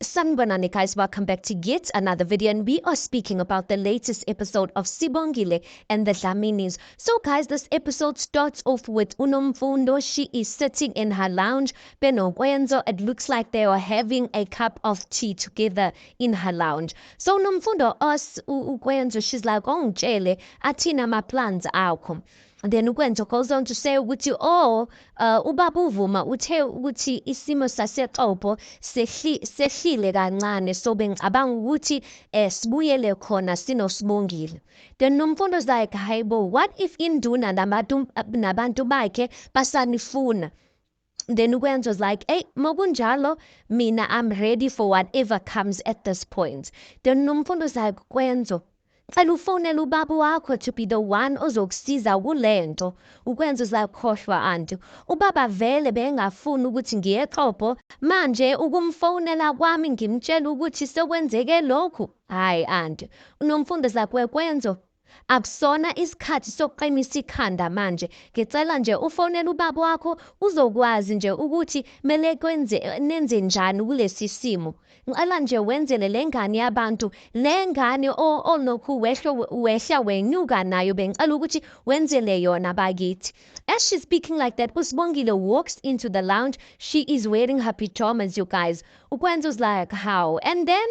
Sanibonani guys, welcome back to yet another video, and we are speaking about the latest episode of Sibongile and the Dlaminis. So guys, this episode starts off with Unomfundo. She is sitting in her lounge. Benogwenzo, it looks like they are having a cup of tea together in her lounge. So Unomfundo asks Ugwenzo, she's like, ongitshele athina ma plans akho. And then Ugwenzo goes on to say ukuthi ubaba uVuma uthe ukuthi isimo saseXhobo sehlile kancane, so bengicabanga ukuthi sibuyele khona sinosibongile. Then Nomfundo's like, hayibo, what if induna nabantu bakhe basanifuna? Then Ugwenzo's like, hey, makunjalo, mina I'm ready for whatever comes at this point. Then Nomfundo's like, Gwenzo, cela ufonele ubaba wakho to be the one ozokusiza kule nto. Ugwenzo's like, khohlwa anti, ubaba vele bengafuni ukuthi ngiye eXhobo, manje ukumfonela kwami ngimtshela ukuthi sekwenzeke lokhu. Hayi anti. Unomfundo's like, Gwenzo, akusona isikhathi sokuqinisa ikhanda manje. Ngicela nje ufonele ubaba wakho uzokwazi nje ukuthi mele nenze njani kulesi simo. Ngicela nje wenzele le ngane yabantu, le ngane olokhu wehla wenyuka nayo, bengicela ukuthi wenzele yona bakithi. As she's speaking like that, Usibongile walks into the lounge. She is wearing her pajamas, you guys. Ugwenzo's like, how? And then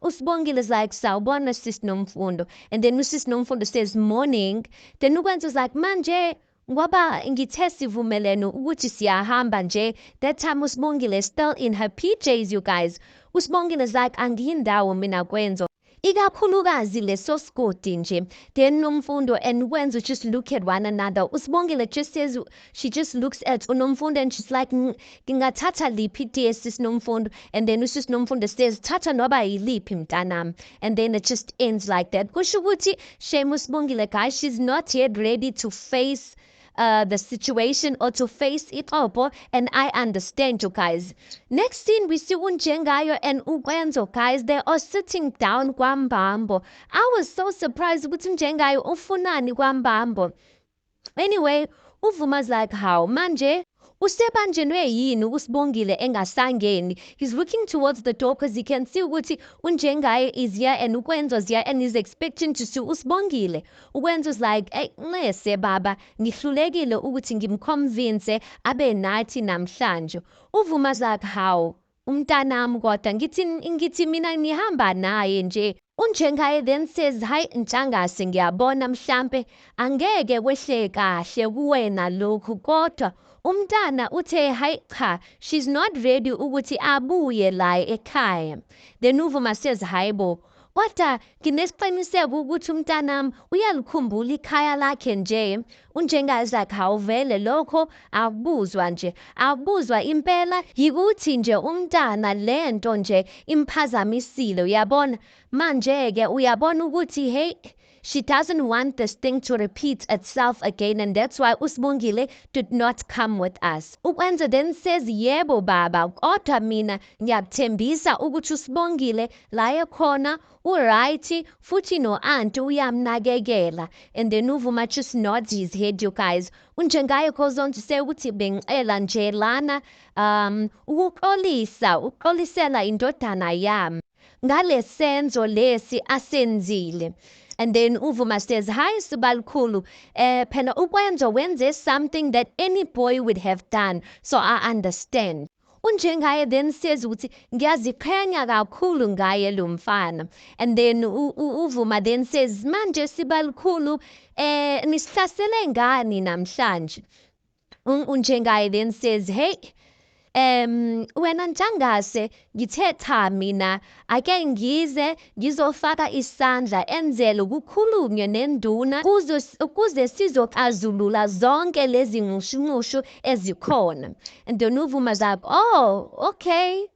Usibongile is like, sawubona sis Nomfundo. And then Sis Nomfundo says, morning. Then Ugwenzo's like, manje ngoba ngithe sivumelene ukuthi siyahamba nje. That time Usibongile is still in her PJs, you guys. Usibongile is like, angiyindawo mina Gwenzo, ikakhulukazi leso sigodi nje. Then Nomfundo and Gwenzo just look at one another. Usibongile just says, she just looks at Nomfundo and she's like, ngingathatha liphi itiye sis Nomfundo? And then Sis Nomfundo says, thatha noba yiliphi mntanami. And then it just ends like that. Kusho ukuthi shame Usibongile, guys, she's not yet ready to face the situation or to face it up, and I understand you guys. Next scene, we see Unjengayo and Ugwenzo, guys. They are sitting down kwambambo. I was so surprised ukuthi Unjengayo ufunani kwambambo. Anyway, uVuma's like, how manje usebanjenwe yini Usibongile engasangeni? He's looking towards the door because he can see ukuthi Unjengayo is here and Ugwenzo's here and he's expecting to see Usibongile. Ugwenzo's like, hey, ngese baba, ngihlulekile ukuthi ngimconvince abe nathi namhlanje. uVuma's like, how? Umntanami kodwa ngithi mina nihamba naye nje. Unjengayo then says, hayi Ntshangase, ngiyabona mhlampe angeke kwehle kahle kuwena lokhu, kodwa umntana uthe hayi cha, she's not ready ukuthi abuye la ekhaya. Then uVuma says, hayibo, kodwa nginesiqiniseko ukuthi umntanami uyalikhumbula ikhaya lakhe nje. Unjengayo is like, hawuvele lokho akubuzwa nje, akubuzwa impela, yikuthi nje umntana lento nje imphazamisile, uyabona. Manje-ke uyabona ukuthi hey, she doesn't want this thing to repeat itself again, and that's why Usibongile did not come with us. Ugwenzo then says, yebo baba, kodwa mina ngiyakuthembisa ukuthi Usibongile la ekhona uright futhi no-anti uyamnakekela. And then uVuma just nods his head, you guys. Unjengayo goes on to say ukuthi bengicela nje lana ukuxolisela indodana yami ngale senzo lesi asenzile. And then uVuma says, hi Sibalukhulu, phela uKwenzo wenze something that any boy would have done, so I understand. Unjengayo then says ukuthi ngiyaziqhenya kakhulu ngaye lo mfana. And then uVuma then says, manje Sibalukhulu, nisihlasele ngani namhlanje? Unjengayo then says, hey, wena Ntshangase, ngithe cha mina ake ngize ngizofaka isandla enzele ukukhulunywe nenduna ukuze sizoxazulula zonke lezi nqushunqushu ezikhona. And then uVuma's like, oh, okay.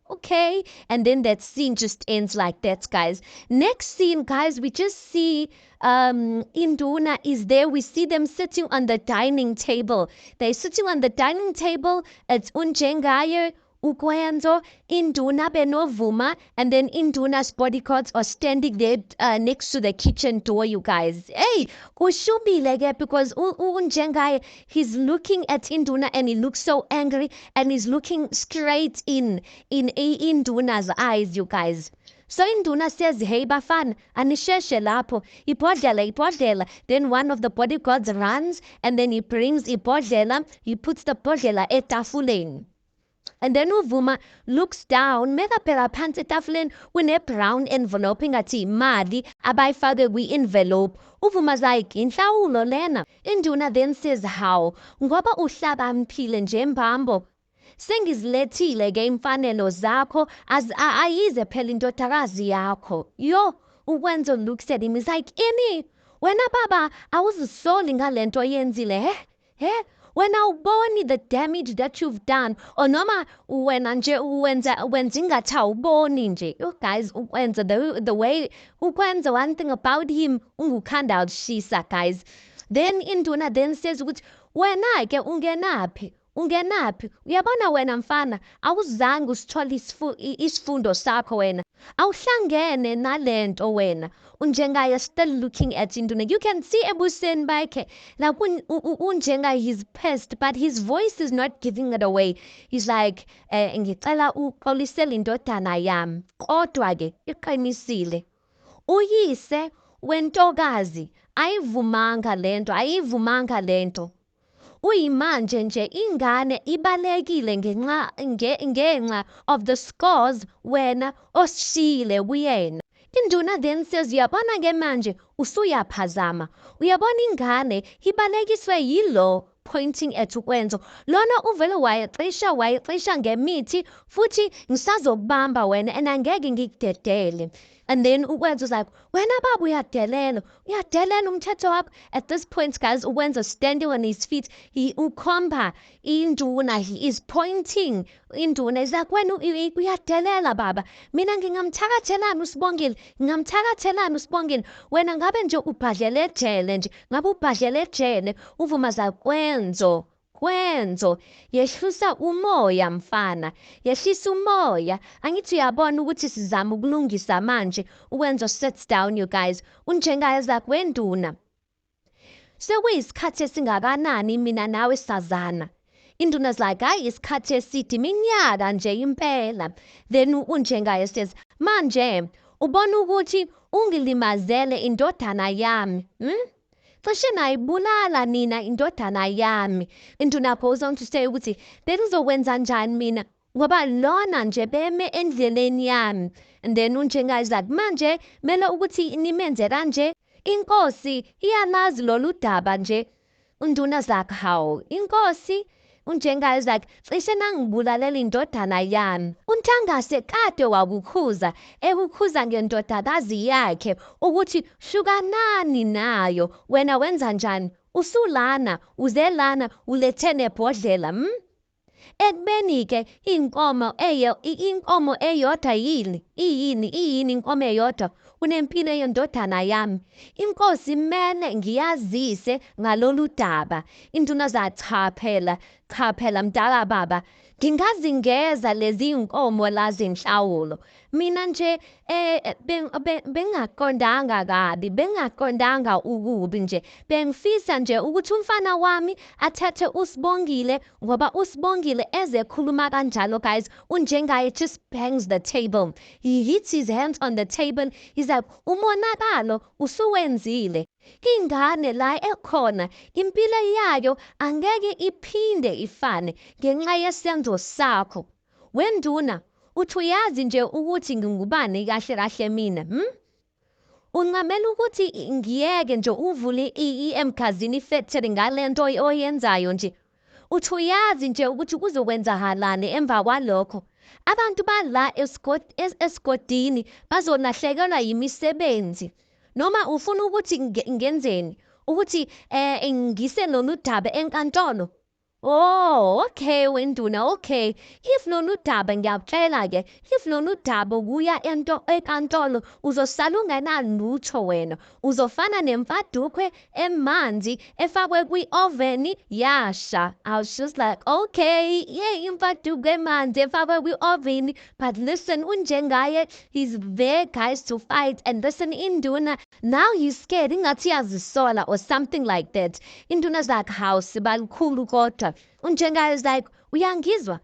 And then that scene just ends like that, guys. Next scene, guys, we just see Induna is there. We see them sitting on the dining table. They're sitting on the dining table. It's Unjengayo, ukwenzo induna benovuma, and then induna's bodyguards are standing there next to the kitchen door, you guys. Hey, kushubile ke because unjengaye, he's looking at induna and he looks so angry and he's looking straight in induna's eyes, you guys. So induna says, hey bafana, anisheshe lapho, ibhodlela. Then one of the bodyguards runs and then he brings ibhodlela, he puts the bodlela etafuleni. And then uvuma looks down, meka phela phansi etafuleni kune-brown envelope ingathi imali abayifake kwi-envelope. Uvuma's like, inhlawulo lena. Induna then says, how? Ngoba uhlakaniphile nje mbambo. Sengizilethile ke imfanelo zakho ayize phela indodakazi yakho. Yo, uKwenzo looks at him, he's like, ini, wena baba awuzisoli ngalento oyenzile, he? When awuboni the damage that you've done, or noma wena nje wenza ingathi awuboni nje. You guys, uKwenzo, the way uKwenzo, one thing about him, ungukhanda awushisa, guys. Then induna then says ukuthi wena ke ungenaphi? Uyabona wena mfana, awuzange usithole isifundo sakho wena. Awuhlangene nalento wena. Unjengaye still looking at induna. You can see ebusweni bakhe, like unjengaye, he's pissed, but his voice is not giving it away. He's like, ngicela uxolisele indodana yami. Kodwa ke iqinisile. Uyise wentokazi ayivumanga lento. Uyimanje nje ingane ibalekile ngenxa of the scores wena osishile kuyena. Induna then says, uyabona ke manje usuyaphazama. Uyabona ingane ibalekiswe yilo, pointing at uKwenzo. Lona uvele wayecisha ngemithi futhi ngisazokubamba wena and angeke ngikudedele. And then uKwenzo's like, wena baba uyadelela umthetho wakho. At this point, guys, uKwenzo standing on his feet, he ukhomba induna, he is pointing induna. He's like, wena uyadelela baba, mina ngingamthakathelani uSibongile, wena ngabe nje ubhadlele ejele nje, ngabe ubhadlele ejele. Uvuma's like, Kwenzo, yehlisa umoya mfana, yehlisa umoya. Angithi uyabona ukuthi sizama ukulungisa manje. uKwenzo sits down, you guys. Unjengaye like, wenduna, sekuyisikhathi esingakanani mina nawe sazana? Induna's like, hayi isikhathi eside, iminyaka nje impela. Then unjengaye says, manje ubona ukuthi ungilimazele indodana yami, cishe nayibulala nina indodana yami. Induna goes on to say ukuthi bengizokwenza njani mina ngoba lona nje beme endleleni yami. And then unjengaye like, manje mele ukuthi nimenze kanje, inkosi iyalazi lolu daba nje. Unduna's like, how? Inkosi? Unjengaye like, cishe nangibulalela indodana yami. Untangase kade wakukhuza, ekukhuza ngendodakazi yakhe ukuthi hlukanani nayo. Wena wenza njani? Usulana, uzelana, ulethene ebhodlela, ekubeni ke inkomo eyodwa iyini inkomo eyodwa unempilo yendodana yami. Inkosi mele ngiyazise ngalolu daba. Induna zathi cha phela mdala baba, ngingazingeza lezi inkomo la zenhlawulo. Mina nje bengaqondanga ukubi nje. Bengifisa nje ukuthi umfana wami athathe uSibongile ngoba uSibongile ezekhuluma kanjalo, guys. Unjengaye just bangs the table. He hits his hands on the table. He's like, umonakalo usuwenzile. Ingane la ekhona impilo yayo angeke iphinde ifane ngenxa yesenzo sakho. Wenduna, uthi uyazi nje ukuthi ngingubani kahle mina, Ungamela ukuthi ngiyeke nje uvule iMagazini Factory ngalento oyenzayo nje. Uthi uyazi nje ukuthi kuzokwenzakalani emva kwalokho. Abantu bala esigodini bazolahlekelwa yimisebenzi. Noma ufuna ukuthi ngenzeni ukuthi ngise lolu daba enkantolo. Oh, okay wenduna, okay. If lolu daba ngiyakutshela-ke, if lolu daba kuya enkantolo uzosala ungenalutho wena. Uzofana nemfadukhwe emanzi efakwe kwi-oveni yasha. I was just like, okay, yeah, imfadukhwe emanzi efakwe kwi-oveni. But listen, unjengaye, he's there, guys, to fight. And listen, induna, now he's scared. Ingathi yazisola or something like that. Induna's like, hawu sibalikhulu kodwa. Unjengaye is like, uyangizwa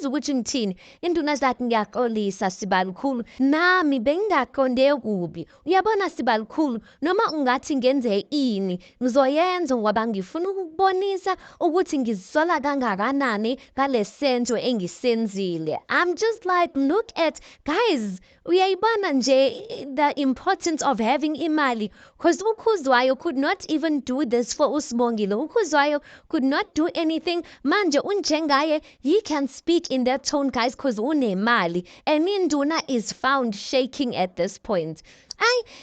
ukuthi ngithini. Induna zathi ngiyaxolisa sibalikhulu, nami bengingaqonde kubi. Uyabona sibalikhulu, noma ungathi ngenze ini ngizoyenza ngoba ngifuna ukukubonisa ukuthi ngizisola kangakanani ngale senzo engisenzile. I'm just like, look at, guys, uyayibona nje the importance of having imali, because uKhuzwayo could not even do this for uSibongile. uKhuzwayo could not do anything. Manje unjengaye, he can speak in that tone, guys, because unemali, and induna is found shaking at this point.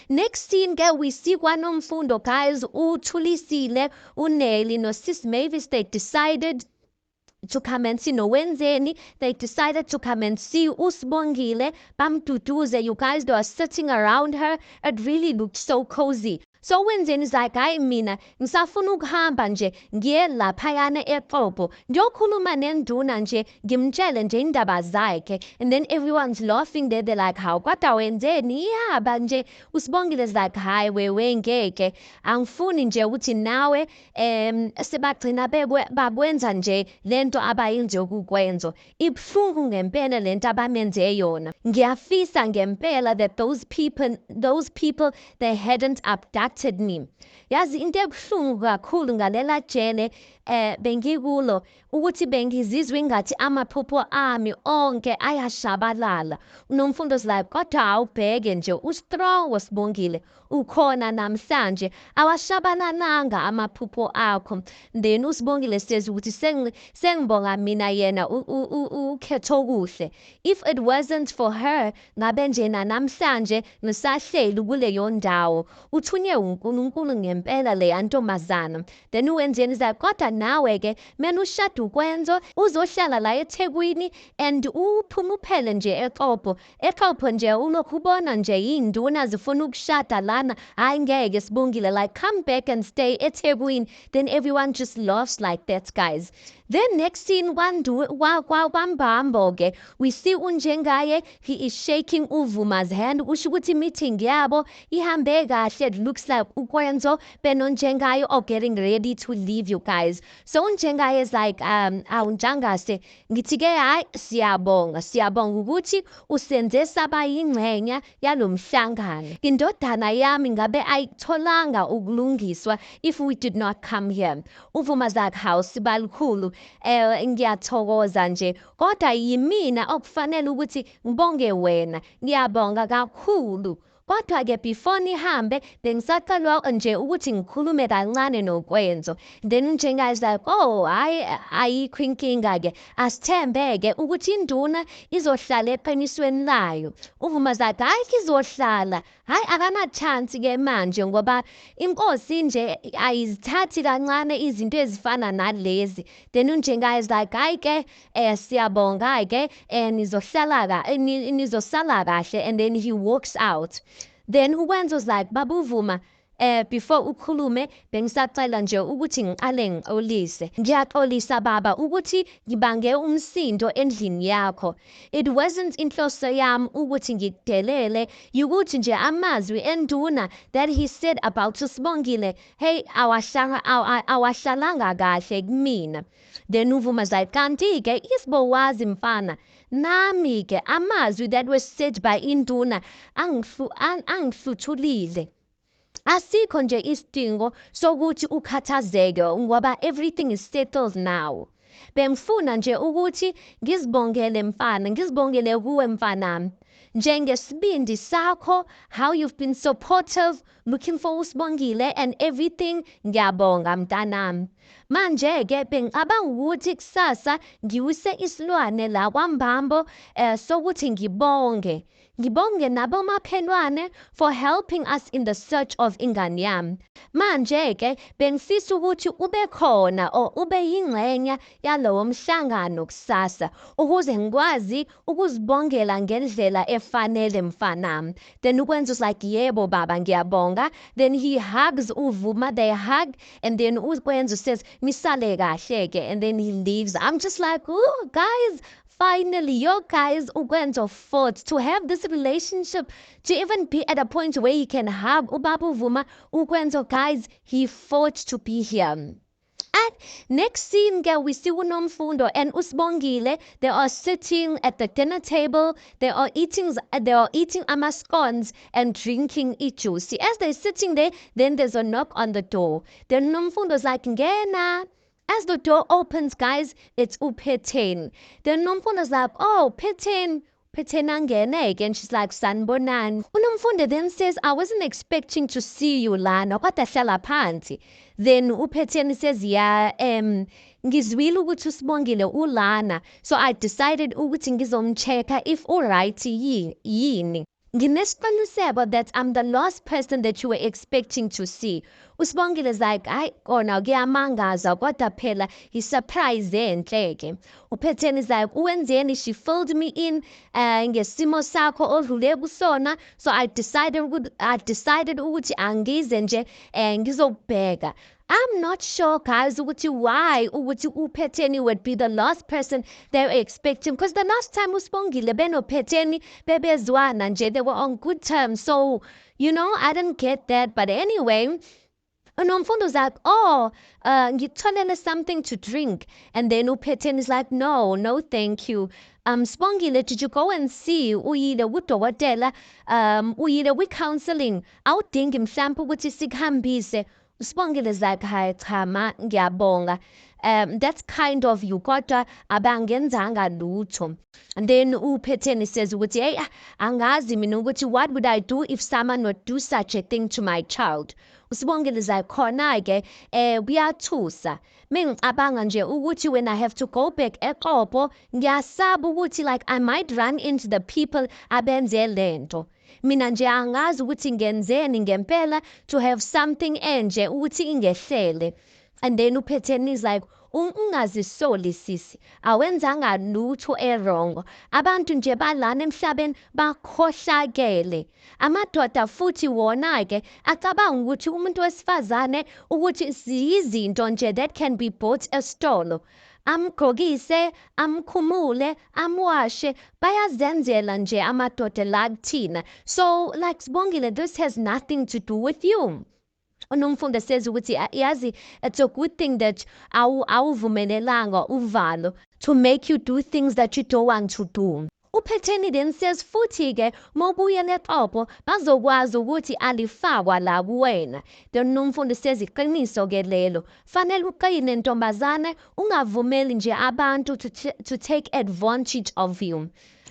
Next scene ke we see kwaNomfundo, guys, uThulisile, uNelly noSis Mavis, they decided to come and see Wenzeni. They decided to come and see uSibongile bamduduze. You guys, they are sitting around her. It really looked so cozy. So Wenzeni is like, hayi mina ngisafuna ukuhamba nje ngiye laphayana eXhobo ngiyokhuluma nenduna nje ngimtshele nje indaba zakhe. And then everyone's laughing there. They're like, hawu kodwa wenzeni ihamba nje. uSibongile is like, hayi wewe ngeke, angifuni nje ukuthi nawe sebagcina babwenza nje lento abayinje ukukwenza. Ibhlungu ngempela lento abamenze yona. Ngiyafisa ngempela that those people they hadn't abducted me. Yazi into ebuhlungu kakhulu ngalela jele bengikulo ukuthi bengizizwe ngathi amaphupho ami onke ayashabalala. uNomfundo is like, kodwa awubheke nje ustrong waSibongile ukhona namhlanje, awashabalalanga amaphupho akho. Then uSibongile says ukuthi sengibonga mina yena ukhetho kuhle. If it wasn't for her ngabe nje namhlanje ngisahleli kuleyo ndawo. Uthunye uNkulunkulu ngempela le yantombazana. Then uWenzeni is like, kodwa nawe ke mina ushada ukwenzo uzohlala la eThekwini and uphumuphele nje eXhobo nje ulokhu ubona nje induna zifuna ukushada lana. Hayi ngeke Sibongile, like, come back and stay eThekwini. Then everyone just laughs like that, guys. Then next scene kwambambo-ke we see unjengaye, he is shaking uVuma's hand. Usho ukuthi meeting yabo ihambe kahle. It looks like ukwenzo benonjengaye are getting ready to leave, you guys. So unjengaye is like, awunjangase ngithi-ke hayi siyabonga ukuthi usenze saba yingxenye yalo mhlangano. Indodana yami ngabe ayitholanga ukulungiswa if we did not come here. uVuma's like, hawu sibalikhulu, ngiyathokoza nje kodwa yimina okufanele ukuthi ngibonge wena. Ngiyabonga kakhulu kodwa-ke before nihambe bengisacela nje ukuthi ngikhulume kancane nokwenzo. Then unjengaye is like, oh hayi ayikho inkinga-ke, asithembe-ke ukuthi induna izohlala eqinisweni layo. uVuma's like, hayi izohlala, hayi akana-chance-ke manje ngoba inkosi nje ayizithathi kancane izinto ezifana nalezi. Then unjengaye is like, hayi-ke siyabonga-ke nizosala kahle. And then he walks out. Then uWenzo's like, Baba uVuma, before ukhulume bengisacela nje ukuthi ngiqale ngixolise. Ngiyaxolisa baba ukuthi ngibange umsindo endlini yakho. It wasn't inhloso yami ukuthi ngikudelele, ukuthi nje amazwi enduna that he said about uSibongile, hey awahlalanga kahle kumina. Then uVuma's like, kanti-ke isibowazi mfana, nami-ke amazwi that was said by induna angihluthulile. Asikho nje isidingo sokuthi ukhathazeke ngoba everything is settled now. Bengifuna nje ukuthi ngizibongele kuwe mfanami. Njengesibindi sakho, how you've been supportive, looking for uSibongile and everything, ngiyabonga mntanami. Manje-ke bengicabanga ukuthi kusasa ngiwise isilwane la kwaMbambo sokuthi ngibonge nabomaphelwane for helping us in the search of ingane yami. Manje-ke bengifisa ukuthi ube khona or ube yingxenye yalowo mhlangano kusasa ukuze ngikwazi ukuzibongela ngendlela efanele mfanami. Then ukwenza like yebo baba ngiyabonga. Then he hugs uVuma, they hug, and then ukwenza says misale kahle-ke, and then he leaves. I'm just like, oh guys, finally, your guys ukwenza fought to have this relationship, to even be at a point where he can hug ubaba uVuma. Ukwenza guys, he fought to be here. At next scene, girl, we see uNomfundo and uSibongile. They are sitting at the dinner table. They are eating amascones and drinking ijuice. As they're sitting there, then there's a knock on the door. Then Nomfundo's like, ngena. As the door opens, guys, it's uPhetheni. Then Nomfundo's like, oh, Phetheni angene again. She's like, sanibonani. uNomfundo then says, I wasn't expecting to see you lana, kodwa hlala phansi. Then uPhetheni says, yeah, ngizwile ukuthi uSibongile ulana, so I decided ukuthi ngizomcheck if alright yini. Nginesiqiniseko that I'm the last person that you were expecting to see. uSibongile is like, hayi kona kuyamangaza kodwa phela yisurprise enhleke. uPhetheni is like, uwenzeni? She filled me in ngesimo sakho odlule kusona, so I decided ukuthi angize nje ngizobheka. I'm not sure, guys, why uPhetheni would be the last person they were expecting. Because the last time uSibongile benoPhetheni bebezwana nje, they were on good terms. So, I didn't get that. But anyway, uNomfundo's like, oh, ngitholele something to drink. And then uPhetheni is like, no, thank you. Sibongile, did you go and see uyile udokotela, uyile counseling? Awudingi mhlampe ukuthi sikuhambise. uSibongile is like, hayi cha ma ngiyabonga. That's kind of you, kodwa abangenzanga lutho. And then uPhetheni says ukuthi, hey, angazi mina ukuthi what would I do if someone would do such a thing to my child. uSibongile is like, khona-ke kuyathusa. Mengicabanga nje ukuthi when I have to go back eqobo, ngiyasaba ukuthi like I might run into the people abenze lento. Mina nje angazi ukuthi ngenzeni ngempela to have something enje ukuthi ingehlele. And then uPhetheni is like, ungazisoli sisi, awenzanga lutho wrong. Abantu nje balana emhlabeni bakhohlakele. Amadoda futhi wona-ke acabanga ukuthi umuntu wesifazane ukuthi ziyizinto nje that can be bought esitolo. Amgqokise, amkhumule, amwashe, bayazenzela nje amadoda la kuthina. So like Sibongile, this has nothing to do with you. uNomfundo says ukuthi yazi, it's a good thing that awuvumelelanga uvalo to make you do things that you don't want to do. uPhetheni then says futhi-ke mawubuyela eqobo bazokwazi ukuthi alifakwa la kuwena. Then uNomfundo says iqiniso-ke lelo, fanele uqine ntombazane, ungavumeli nje abantu to take advantage of you.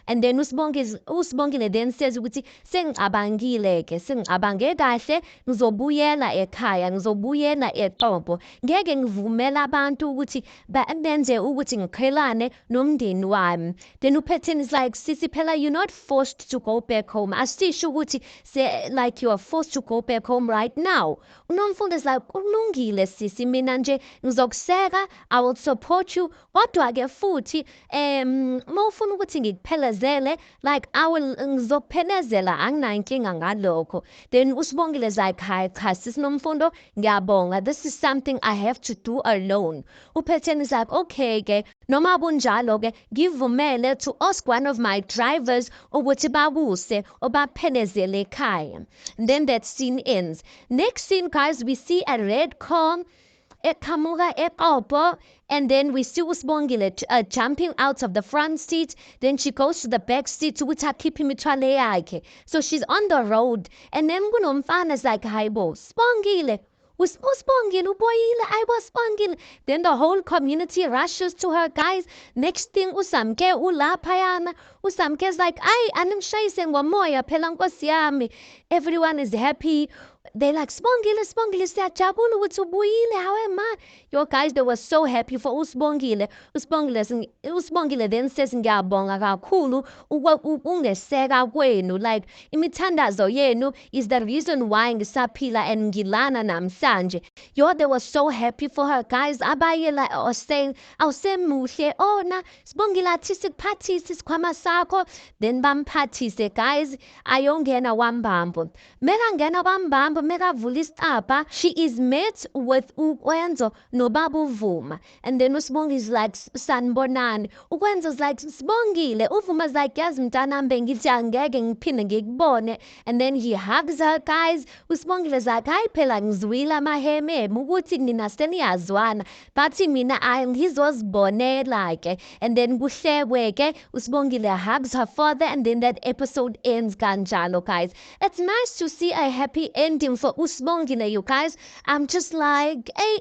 And then uSibongile then says ukuthi sengicabange kahle, ngizobuyela ekhaya, ngizobuyela eqobo. Ngeke ngivumela abantu ukuthi benze ukuthi ngiqhelane nomndeni wami. Then uPhetheni is like, sisi phela you're not forced to go back home. Asisho ukuthi like you are forced to go back home right now. uNomfundo is like, kulungile sisi, mina nje ngizokuseka, I will support you. Kodwa-ke futhi mawufuna ukuthi ngikuphelezele, like ngizophelezela, anginankinga ngalokho. Then uSibongile is like, hayi cha sisi Nomfundo ngiyabonga, this is something I have to do alone. uPhetheni is like, okay-ke noma kunjalo-ke ngivumele to ask one of my drivers ukuthi bakuse obaphelezele ekhaya. And then that scene ends. Next scene, guys, we see a red car eqhamuka eqobo, and then we see uSibongile jumping out of the front seat. Then she goes to the back seat ukuthi akhiphe imithwalo yakhe. So she's on the road, and then kunomfana is like, hayi bo Sibongile, uSibongile uboyile, ayibo Sibongile. Then the whole community rushes to her, guys. Next thing uSamke ulaphayana, uSamke's like, "Ay, aningishayise ngomoya phela nkosi yami." Everyone is happy. They're like, "Sibongile, Sibongile, siyajabula ukuthi ubuyile, hawe ma." Yo guys, they were so happy for uSibongile. uSibongile then says ngiyabonga kakhulu ungeseka kwenu. Like imithandazo yenu is the reason why ngisaphila and ngilana namhlanje. Yo, they were so happy for her guys. Abaye like are saying, "Awusemuhle, oh na Sibongile athi sikuphathise isikhwama sakho." Then bamphathise guys, ayongena wambambo. Mekangena wambambo, mekavula isicabha, she is met with uKwenzo noBaba uVuma. And then uSibongile is like, "Sanibonani." uKwenzo's like, "Sibongile." uVuma's like, "Yazi mntanami bengithi angeke ngiphinde ngikubone." And then he hugs her guys. uSibongile's like, "Hayi phela ngizwile amahememe ukuthi nina seniyazwana, but mina ngizozibonela ke." And then kuhlekwe ke, uSibongile hugs her father, and then that episode ends kanjalo guys. It's nice to see a happy ending for uSibongile, you guys. I'm just like, hey,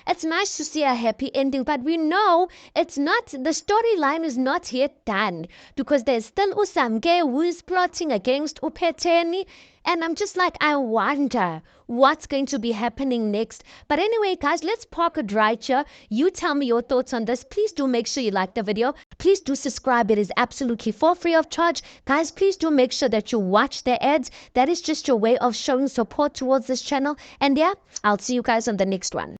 it's nice to see a happy ending, but we know it's not, the storyline is not yet done because there's still uSamke who is plotting against uPhetheni. And I'm just like, I wonder what's going to be happening next. But anyway, guys, let's park it right here. You tell me your thoughts on this. Please do make sure you like the video. Please do subscribe. It is absolutely for free of charge. Guys, please do make sure that you watch the ads. That is just your way of showing support towards this channel. And yeah, I'll see you guys on the next one.